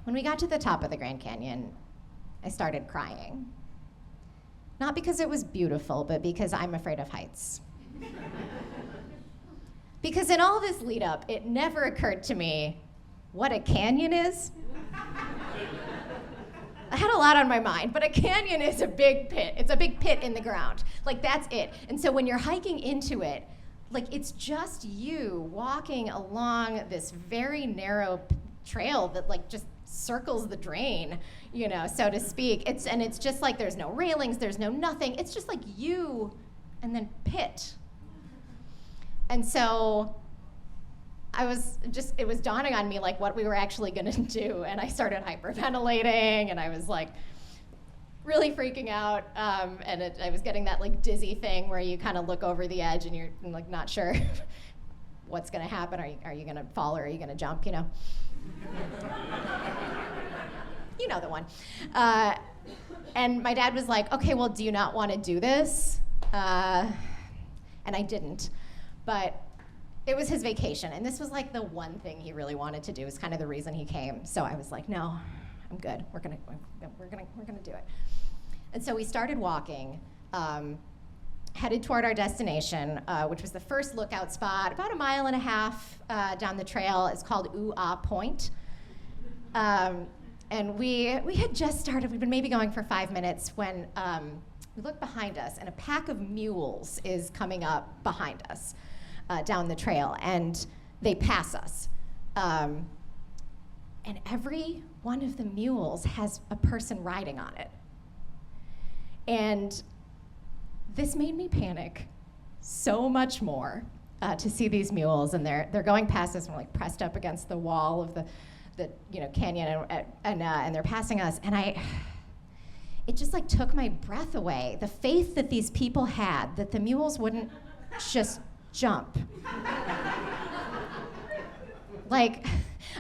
When we got to the top of the Grand Canyon, I started crying. Not because it was beautiful, but because I'm afraid of heights. Because in all this lead up, it never occurred to me what a canyon is. I had a lot on my mind, but a canyon is a big pit. It's a big pit in the ground. Like, that's it. And so when you're hiking into it, like, it's just you walking along this very narrow trail that, like, just circles the drain, you know, so to speak. It's just like there's no railings, there's no nothing. It's just like you and then pit. And so it was dawning on me like what we were actually gonna do, and I started hyperventilating, and I was like really freaking out, and I was getting that like dizzy thing where you kind of look over the edge and you're like not sure what's gonna happen. Are you gonna fall or are you gonna jump, you know? You know the one. And my dad was like, okay, well, do you not want to do this? And I didn't. But it was his vacation, and this was like the one thing he really wanted to do. It was kind of the reason he came. So I was like, no, I'm good. We're gonna do it. And so we started walking, headed toward our destination, which was the first lookout spot, about 1.5 miles down the trail. It's called Ooh Ah Point. And we had just started. We'd been maybe going for 5 minutes when we look behind us, and a pack of mules is coming up behind us down the trail, and they pass us. And every one of the mules has a person riding on it. And this made me panic so much more to see these mules, and they're going past us, and we're like pressed up against the wall of the canyon, and they're passing us, and it just like took my breath away. The faith that these people had that the mules wouldn't just jump. Like,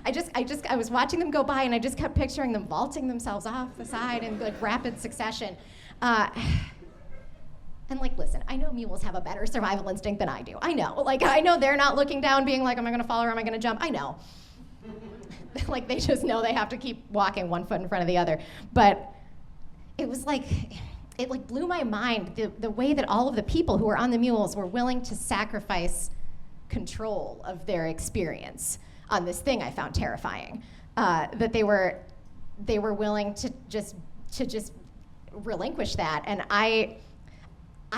I was watching them go by, and I just kept picturing them vaulting themselves off the side in like rapid succession. And like, listen, I know mules have a better survival instinct than I do. I know. Like, I know they're not looking down being like, am I gonna fall or am I gonna jump? I know. Like, they just know they have to keep walking one foot in front of the other. But it was like, it like blew my mind, the way that all of the people who were on the mules were willing to sacrifice control of their experience on this thing I found terrifying. That they were willing to just relinquish that. And I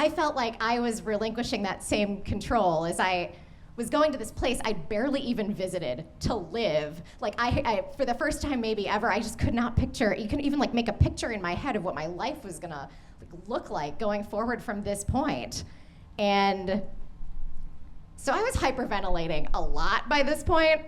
felt like I was relinquishing that same control as I was going to this place I'd barely even visited to live. Like, I for the first time maybe ever, I just could not picture, you couldn't even like make a picture in my head of what my life was gonna look like going forward from this point. And so I was hyperventilating a lot by this point.